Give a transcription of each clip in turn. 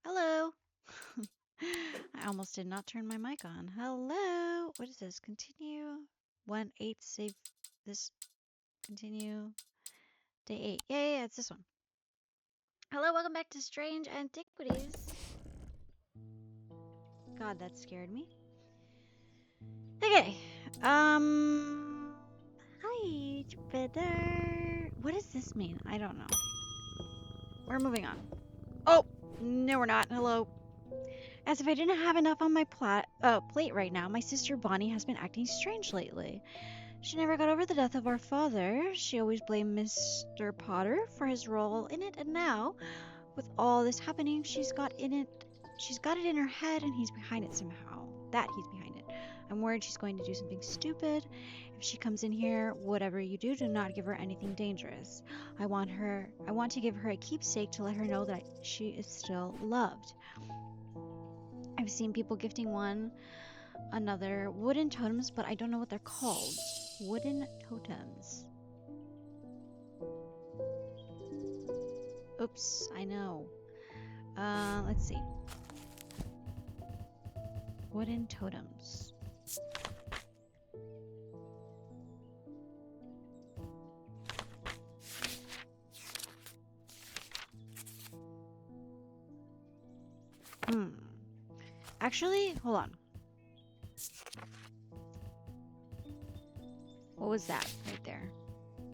Hello. I almost did not turn my mic on. Hello. What is this? Continue. 1-8 save this. Continue. Day 8. Yeah, it's this one. Hello, welcome back to Strange Antiquities. God, that scared me. Okay. Hi, Jupiter. What does this mean? I don't know. We're moving on. Oh, no, we're not. Hello. As if I didn't have enough on my plate right now, my sister Bonnie has been acting strange lately. She never got over the death of our father. She always blamed Mr. Potter for his role in it, and now, with all this happening, she's got it in her head and he's behind it somehow. That he's behind it. I'm worried she's going to do something stupid. If she comes in here, whatever you do, do not give her anything dangerous. I want to give her a keepsake to let her know that she is still loved. I've seen people gifting one another wooden totems, but I don't know what they're called. Wooden totems. Oops, I know. Let's see. Wooden totems. Actually, hold on. What was that right there?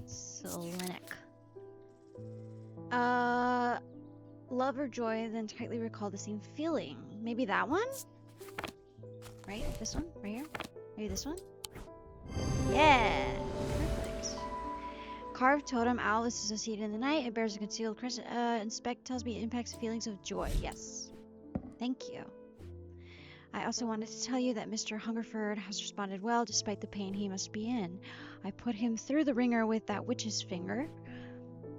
Selenic. Love or joy, then tightly recall the same feeling. Maybe that one? Right? This one? Right here? Maybe this one? Yeah! Perfect. Carved totem, owl is associated in the night. It bears a concealed crest. Inspect tells me it impacts feelings of joy. Yes. Thank you. I also wanted to tell you that Mr. Hungerford has responded well despite the pain he must be in. I put him through the ringer with that witch's finger.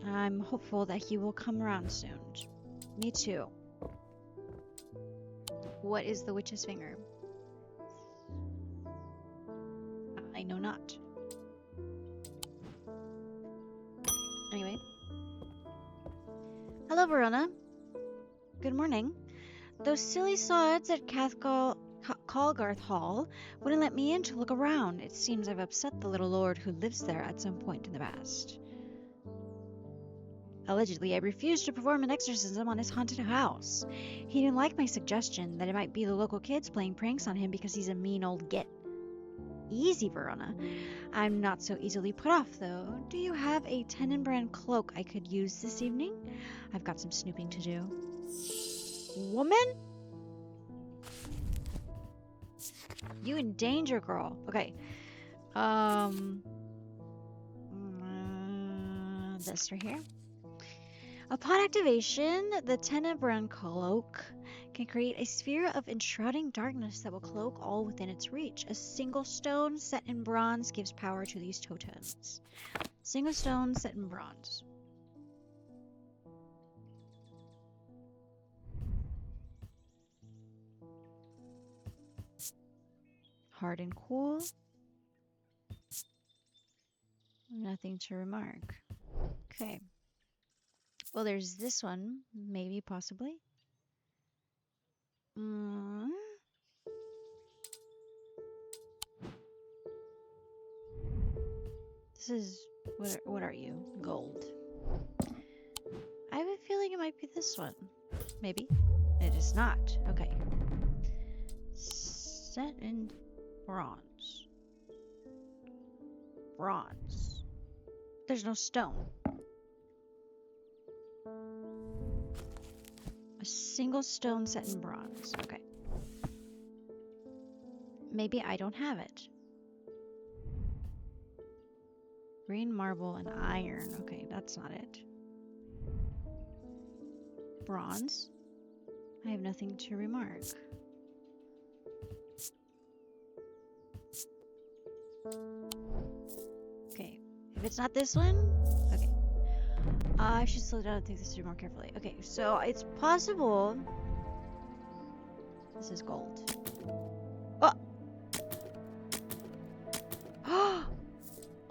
I'm hopeful that he will come around soon. Me too. What is the witch's finger? I know not. Anyway. Hello, Verona. Good morning. Those silly sods at Calgarth Hall wouldn't let me in to look around. It seems I've upset the little lord who lives there at some point in the past. Allegedly, I refused to perform an exorcism on his haunted house. He didn't like my suggestion that it might be the local kids playing pranks on him because he's a mean old git. Easy, Verona. I'm not so easily put off, though. Do you have a Tenenbrand cloak I could use this evening? I've got some snooping to do. Woman? You in danger, girl. Okay. This right here. Upon activation, the Tenenbrand cloak can create a sphere of enshrouding darkness that will cloak all within its reach. A single stone set in bronze gives power to these totems. Single stone set in bronze. Hard and cool. Nothing to remark. Okay. Well, there's this one. Maybe, possibly. This is... What are you? Gold. I have a feeling it might be this one. Maybe. It is not. Okay. Set in bronze. Bronze. There's no stone. A single stone set in bronze. Okay. Maybe I don't have it. Green marble and iron. Okay, that's not it. Bronze. I have nothing to remark. Okay, if it's not this one, okay. I should slow down and think this through more carefully. Okay, so it's possible. This is gold. Oh!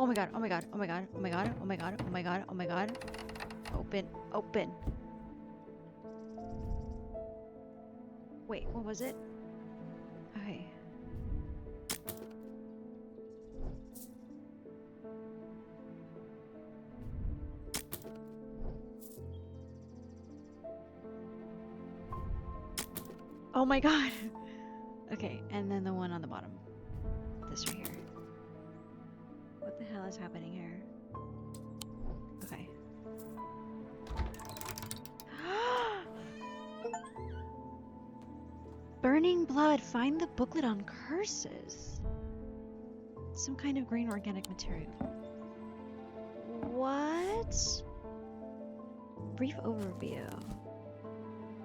Oh my god, oh my god, oh my god, oh my god, oh my god, oh my god, oh my god. Open, open. Wait, what was it? Okay. Oh my god. Okay, and then the one on the bottom. This right here. What the hell is happening here? Okay. Burning blood. Find the booklet on curses. Some kind of green organic material. What? Brief overview.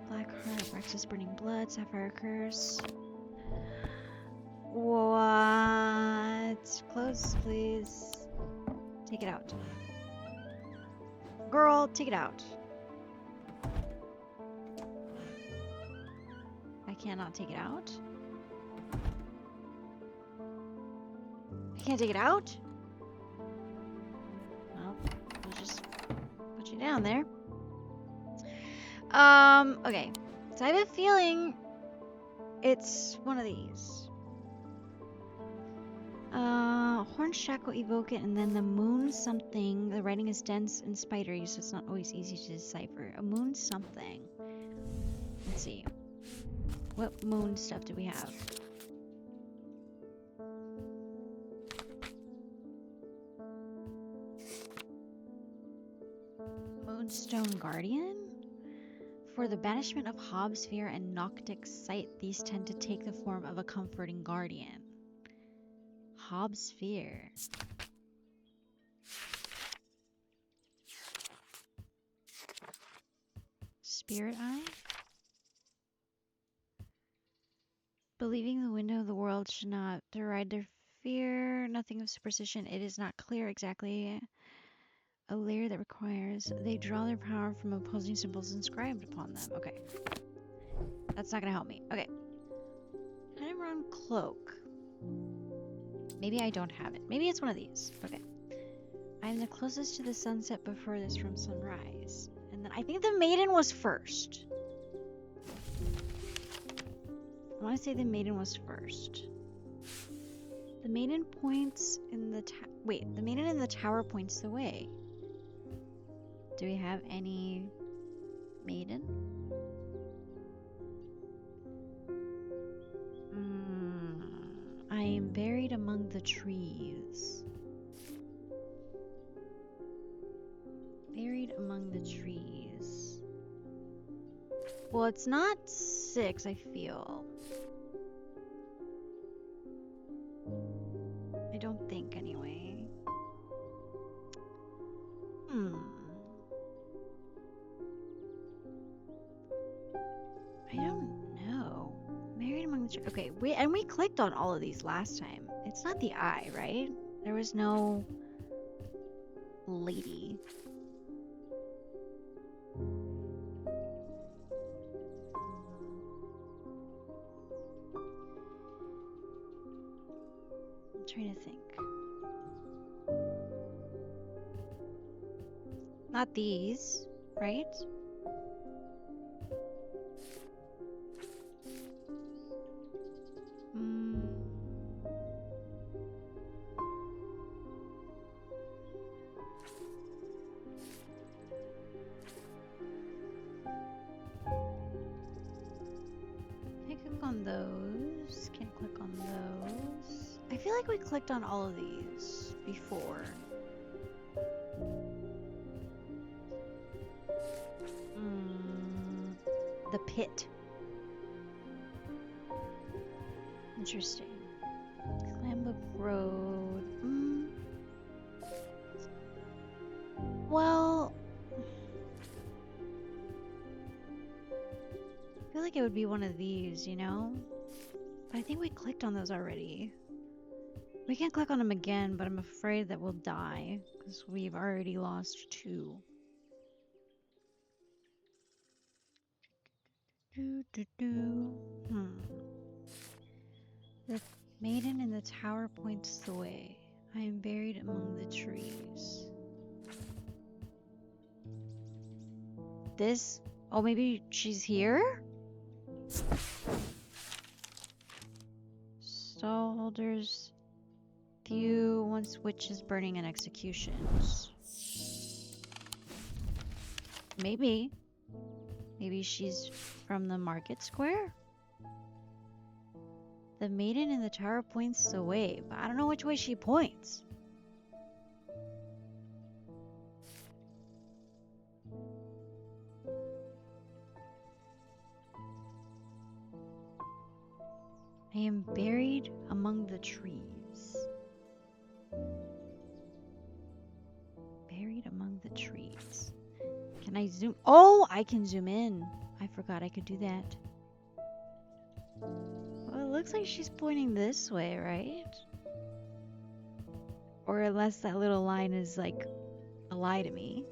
Black heart, Rex's burning blood, sapphire curse. What? Close, please. Take it out. Girl, take it out. I cannot take it out. I can't take it out? Well, we'll just put you down there. Okay. So I have a feeling it's one of these. Horn shackle, evoke it, and then the moon something. The writing is dense and spidery, so it's not always easy to decipher. A moon something. Let's see. What moon stuff do we have? Moonstone Guardian? For the banishment of Hobbs fear and Noctic sight, these tend to take the form of a comforting guardian. Hobbs fear. Spirit eye? Believing the window of the world should not deride their fear. Nothing of superstition. It is not clear exactly. A layer that requires they draw their power from opposing symbols inscribed upon them. Okay. That's not gonna help me. Okay. Heimerun cloak. Maybe I don't have it. Maybe it's one of these. Okay. I am the closest to the sunset but furthest from sunrise. And then I think the maiden was first. I want to say the maiden was first. The maiden points in the wait, the maiden in the tower points the way. Do we have any maiden? I am buried among the trees. Buried among the trees. Well, it's not 6, I feel. I don't think, anyway. I don't know. Married among the trees. Okay, we clicked on all of these last time. It's not the eye, right? There was no lady. I'm trying to think. Not these, right? Can't click on those. Can't click on those. I feel like we clicked on all of these before. The pit. Interesting. Clambook Road. Well, I feel like it would be one of these, you know? But I think we clicked on those already. We can click on them again, but I'm afraid that we'll die because we've already lost 2. The maiden in the tower points the way. I am buried among the trees. This? Oh, maybe she's here? Stallholders. View once witches burning and executions. Maybe. Maybe she's from the market square? The maiden in the tower points the way, but I don't know which way she points. I am buried among the trees. Buried among the trees. Can I zoom? Oh, I can zoom in. I forgot I could do that. Well, it looks like she's pointing this way, right? Or unless that little line is like a lie to me.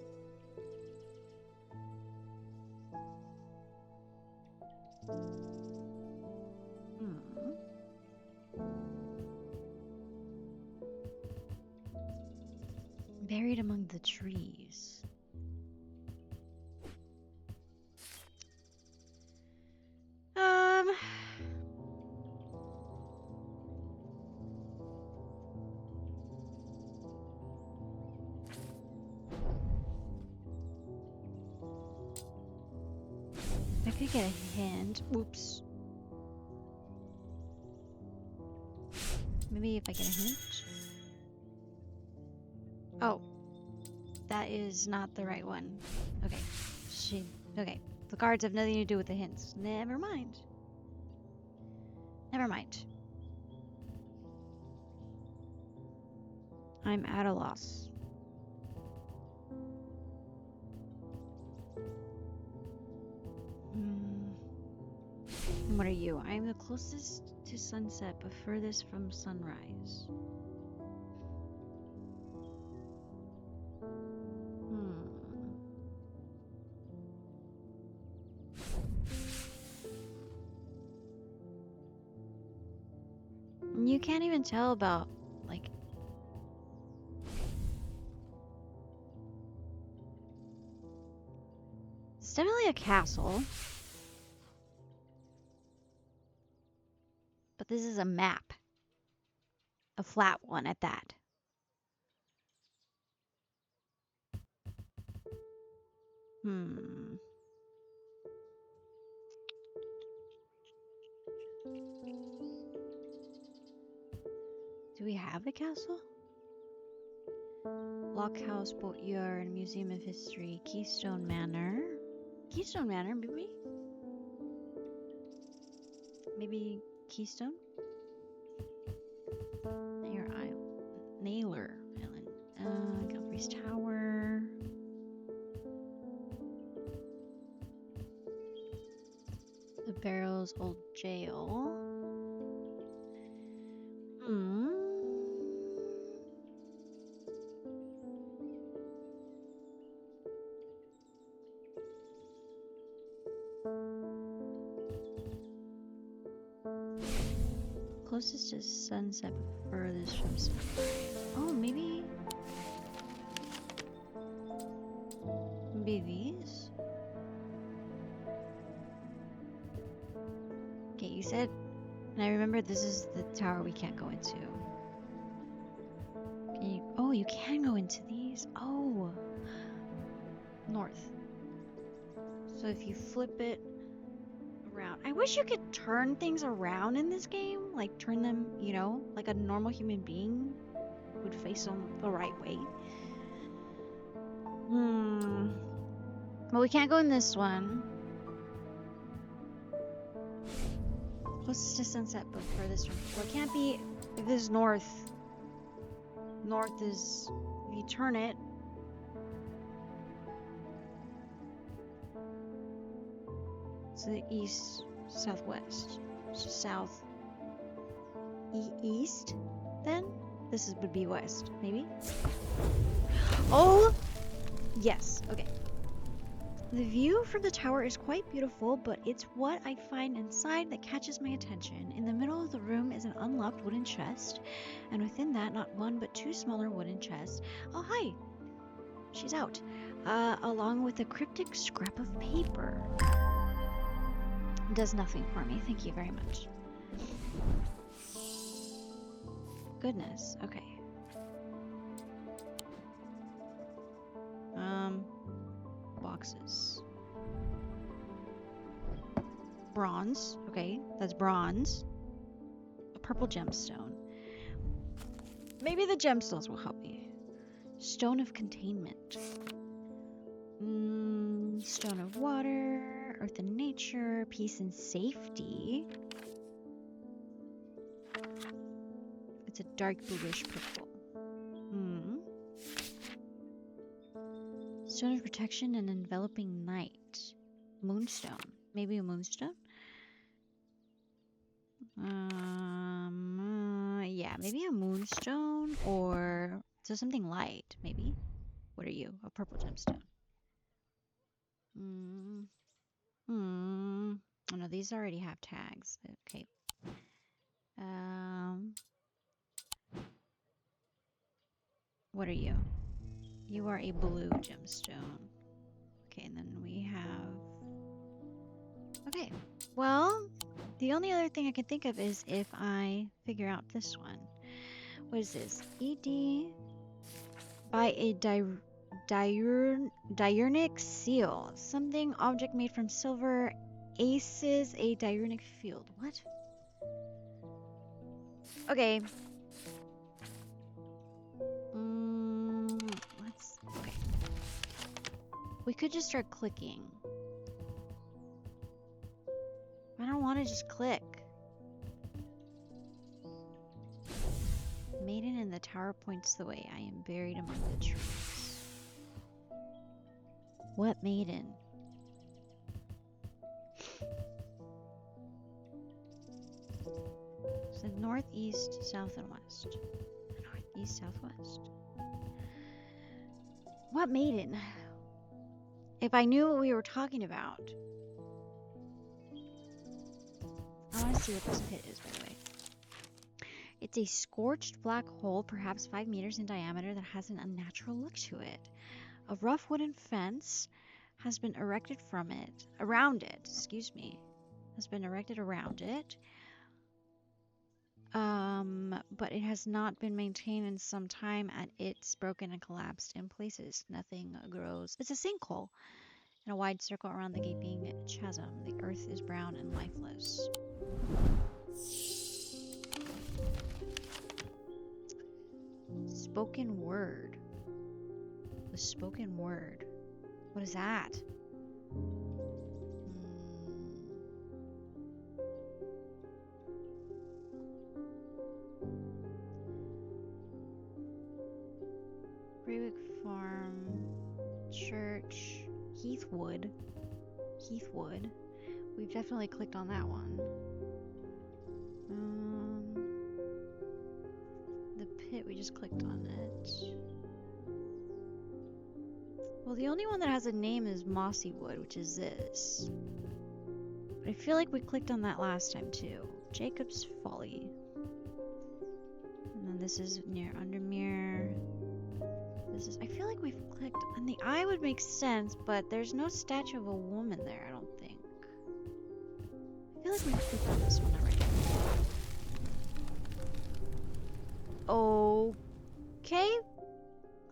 Buried among the trees. I could get a hint. Oops. Maybe if I get a hint. Oh. That is not the right one. Okay. Okay. The cards have nothing to do with the hints. Never mind. Never mind. I'm at a loss. What are you? I am the closest to sunset, but furthest from sunrise. You can't even tell about, like... It's definitely a castle. But this is a map. A flat one at that. Do we have a castle? Lockhouse, Boatyard, Museum of History, Keystone Manor. Keystone Manor, maybe? Maybe Keystone? Naylor Island. Calvary's Tower. The Barrels Old Jail. Closest to sunset, but furthest from sunrise. Oh, maybe these? Okay, you said, and I remember this is the tower we can't go into. Oh, you can go into these. Oh, north. So if you flip it around, I wish you could turn things around in this game, like turn them, you know, like a normal human being would face them the right way. Well, we can't go in this one. Closest to sunset, but furthest from... Well, it can't be... If this is north. North is... If you turn it... It's the east, southwest. So south... East, then? This would be west, maybe? Oh! Yes, okay. The view from the tower is quite beautiful, but it's what I find inside that catches my attention. In the middle of the room is an unlocked wooden chest, and within that, not one but two smaller wooden chests. Oh, hi! She's out. Along with a cryptic scrap of paper. does nothing for me. Thank you very much. Goodness. Okay. Boxes. Bronze. Okay, that's bronze. A purple gemstone. Maybe the gemstones will help me. Stone of containment. Stone of water. Earth and nature. Peace and safety. It's a dark bluish purple. Stone of protection and enveloping night. Moonstone. Maybe a moonstone? Yeah, maybe a moonstone or so something light, maybe. What are you? A purple gemstone. Oh no, these already have tags. Okay. What are you? You are a blue gemstone. Okay, and then we have... Okay, well, the only other thing I can think of is if I figure out this one. What is this? ED by a diurnic seal. Something object made from silver. Aces a diurnic field. What? Okay. Okay. We could just start clicking. I don't want to just click. Maiden in the tower points the way. I am buried among the trees. What maiden? So northeast, south, and west. Northeast, southwest. What maiden? If I knew what we were talking about. I want to see what this pit is, by the way. It's a scorched black hole, perhaps 5 meters in diameter, that has an unnatural look to it. A rough wooden fence has been erected around it, has been erected around it. But it has not been maintained in some time, and it's broken and collapsed in places. Nothing grows. It's a sinkhole in a wide circle around the gaping chasm. The earth is brown and lifeless. Spoken word. The spoken word. What is that? Braywick Farm. Church. Heathwood. Heathwood. We've definitely clicked on that one. The pit, we just clicked on it. Well, the only one that has a name is Mossy Wood, which is this. But I feel like we clicked on that last time too. Jacob's Folly. And then this is near Undermere. This is, I feel like we've clicked, and the eye would make sense, but there's no statue of a woman there, I don't think. I feel like we've clicked on this one already. Okay.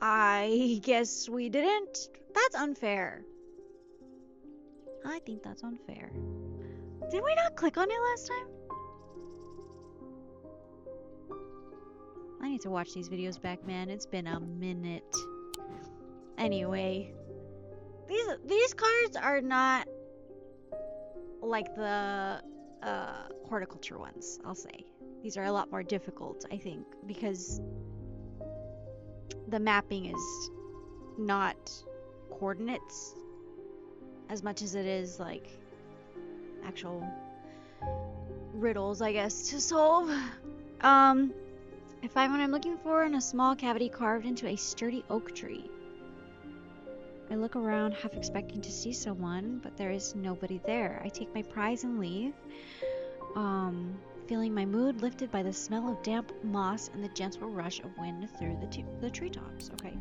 I guess we didn't. That's unfair. I think that's unfair. Did we not click on it last time? I need to watch these videos back, man. It's been a minute. Anyway, these cards are not like the horticulture ones, I'll say. These are a lot more difficult, I think, because the mapping is not coordinates as much as it is like actual riddles, I guess, to solve. If I'm looking for in a small cavity carved into a sturdy oak tree. I look around, half expecting to see someone, but there is nobody there. I take my prize and leave, feeling my mood lifted by the smell of damp moss and the gentle rush of wind through the treetops. Okay.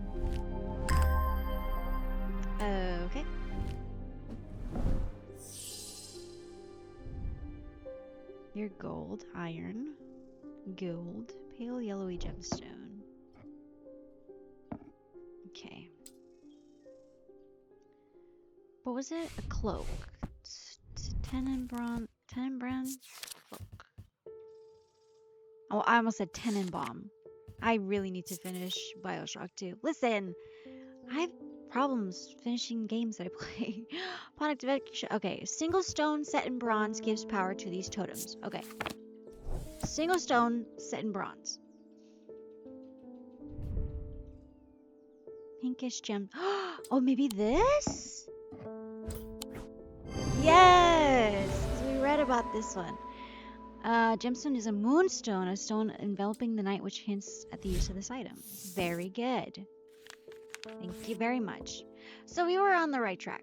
Okay. Your gold, iron, gold, pale yellowy gemstone. Okay. What was it? A cloak. Tenenbaum cloak. Oh, I almost said Tenenbaum. I really need to finish Bioshock 2. Listen, I have problems finishing games that I play. Upon activation. Okay, single stone set in bronze gives power to these totems. Okay. Single stone set in bronze. Pinkish gem. Oh, maybe this? Yes! We read about this one. Gemstone is a moonstone, a stone enveloping the night, which hints at the use of this item. Very good. Thank you very much. So we were on the right track.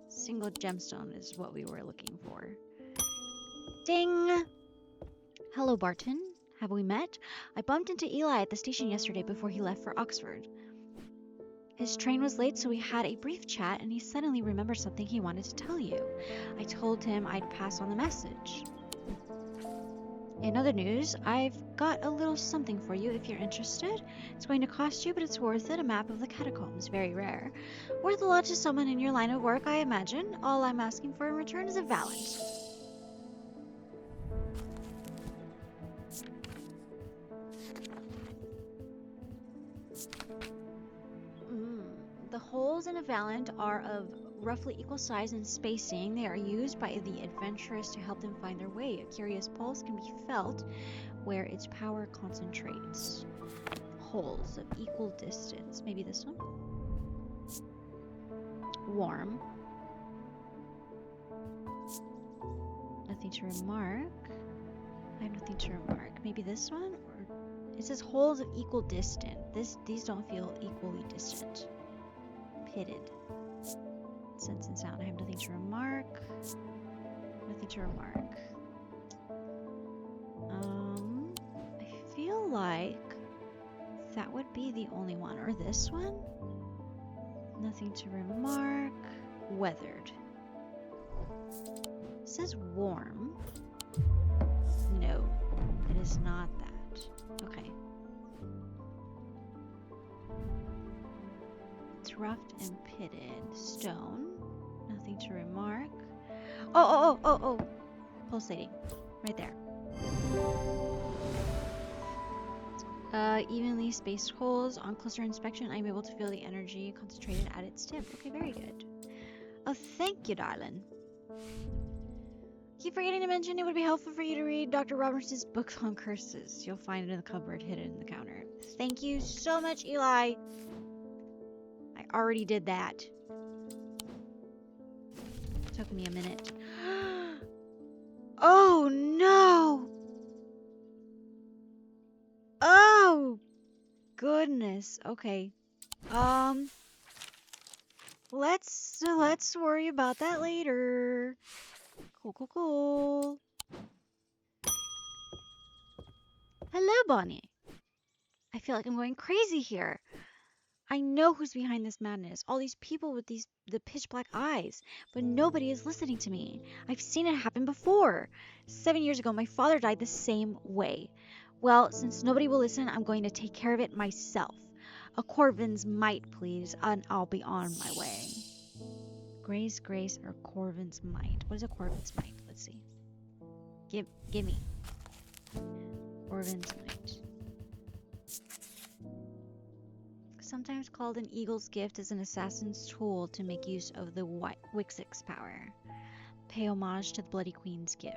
Single gemstone is what we were looking for. Ding! Hello, Barton. Have we met? I bumped into Eli at the station yesterday before he left for Oxford. His train was late, so we had a brief chat, and he suddenly remembered something he wanted to tell you. I told him I'd pass on the message. In other news, I've got a little something for you if you're interested. It's going to cost you, but it's worth it. A map of the catacombs, very rare. Worth a lot to someone in your line of work, I imagine. All I'm asking for in return is a valent. The holes in a valent are of roughly equal size and spacing. They are used by the adventurers to help them find their way. A curious pulse can be felt where its power concentrates. Holes of equal distance. Maybe this one? Warm. Nothing to remark. I have nothing to remark. Maybe this one? Or it says holes of equal distance. These don't feel equally distant. Pitted. Sense and sound. I have nothing to remark. Nothing to remark. I feel like that would be the only one. Or this one? Nothing to remark. Weathered. It says warm. No, it is not that. Okay. It's roughed and pitted. Stone. Nothing to remark. Oh. Pulsating. Right there. Evenly spaced holes. On closer inspection, I'm able to feel the energy concentrated at its tip. Okay, very good. Oh, thank you, darling. Keep forgetting to mention it would be helpful for you to read Dr. Roberts' books on curses. You'll find it in the cupboard hidden in the counter. Thank you so much, Eli. I already did that. Took me a minute. Oh no! Oh goodness. Okay. Let's worry about that later. Cool. Hello, Bonnie. I feel like I'm going crazy here. I know who's behind this madness. All these people with the pitch black eyes. But nobody is listening to me. I've seen it happen before. 7 years ago, my father died the same way. Well, since nobody will listen, I'm going to take care of it myself. A Corvin's might, please, and I'll be on my way. Grace, or Corvin's might. What is a Corvin's might? Let's see. Give me. Corvin's might. Sometimes called an eagle's gift, is an assassin's tool to make use of the Wixix power. Pay homage to the Bloody Queen's gift.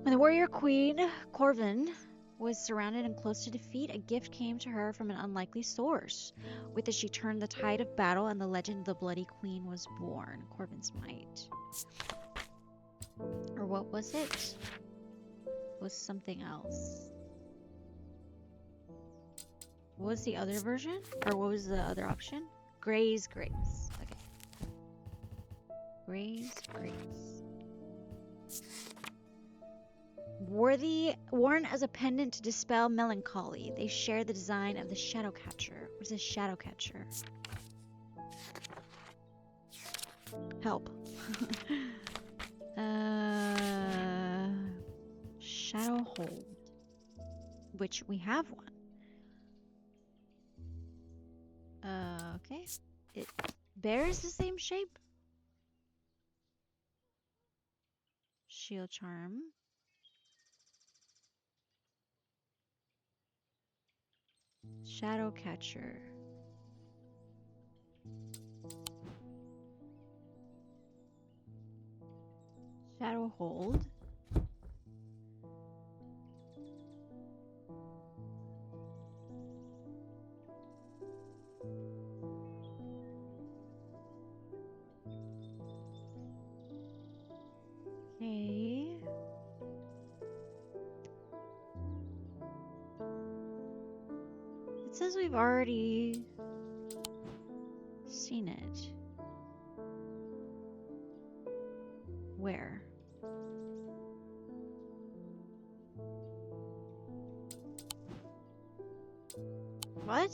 When the warrior queen, Corvin, was surrounded and close to defeat, a gift came to her from an unlikely source. With it, she turned the tide of battle, and the legend of the Bloody Queen was born. Corvin's might. Or what was it? It was something else. What was the other version? Or what was the other option? Gray's Grace. Okay. Gray's Grace. Worn as a pendant to dispel melancholy. They share the design of the shadow catcher. What is a shadow catcher? Help. hold, which we have one. Okay. It bears the same shape. Shield charm. Shadow catcher. Shadow hold. Okay. It says we've already seen it. Where? What?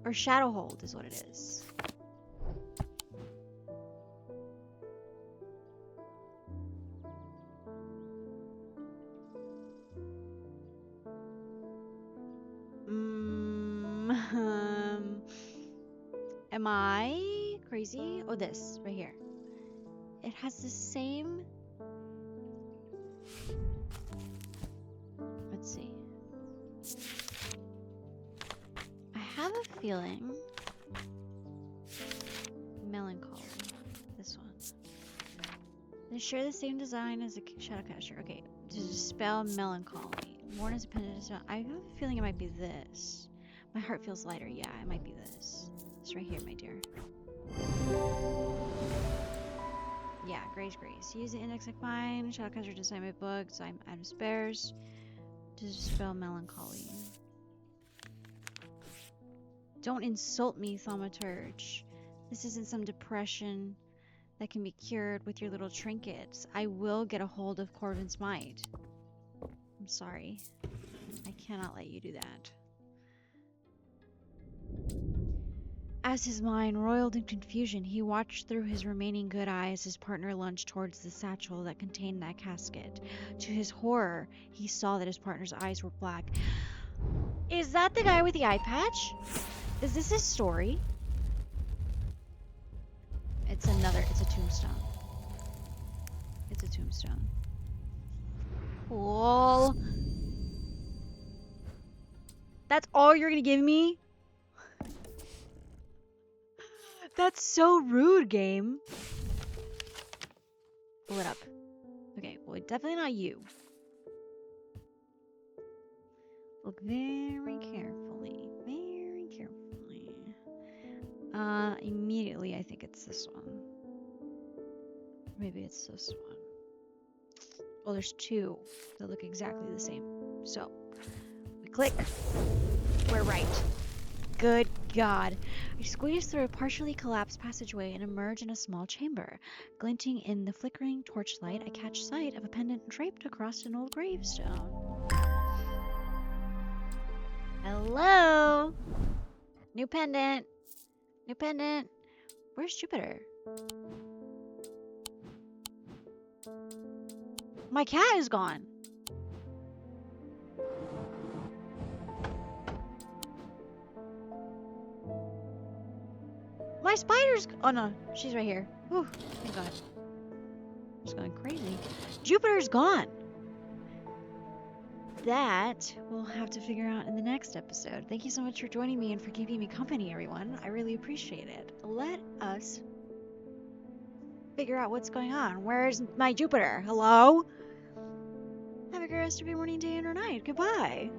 Or shadow hold is what it is. Am I crazy? Oh, this right here. It has the same. Let's see. I have a feeling. Melancholy. This one. They share the same design as a shadow catcher. Okay, to dispel melancholy. Worn as a pendant. I have a feeling it might be this. My heart feels lighter. Yeah, it might be this. It's right here, my dear. Yeah, Grace. Use the index like mine. Shadow catcher to sign my book. So I'm out of spares. To dispel melancholy. Don't insult me, thaumaturge. This isn't some depression that can be cured with your little trinkets. I will get a hold of Corvin's might. I'm sorry. I cannot let you do that. As his mind roiled in confusion, he watched through his remaining good eye as his partner lunged towards the satchel that contained that casket. To his horror, he saw that his partner's eyes were black. Is that the guy with the eye patch? Is this his story? It's a tombstone. It's a tombstone. Cool. That's all you're gonna give me? That's so rude, game. Pull it up. Okay, well, definitely not you. Look very carefully. Very carefully. Immediately, I think it's this one. Maybe it's this one. Well, there's two that look exactly the same. So, we click. We're right. Good God. I squeeze through a partially collapsed passageway and emerge in a small chamber. Glinting in the flickering torchlight, I catch sight of a pendant draped across an old gravestone. Hello? New pendant. New pendant. Where's Jupiter? My cat is gone. My spider's... Oh, no. She's right here. Whew. Thank God. I'm just going crazy. Jupiter's gone. That we'll have to figure out in the next episode. Thank you so much for joining me and for keeping me company, everyone. I really appreciate it. Let us figure out what's going on. Where's my Jupiter? Hello? Have a great rest of your morning, day, and or night. Goodbye.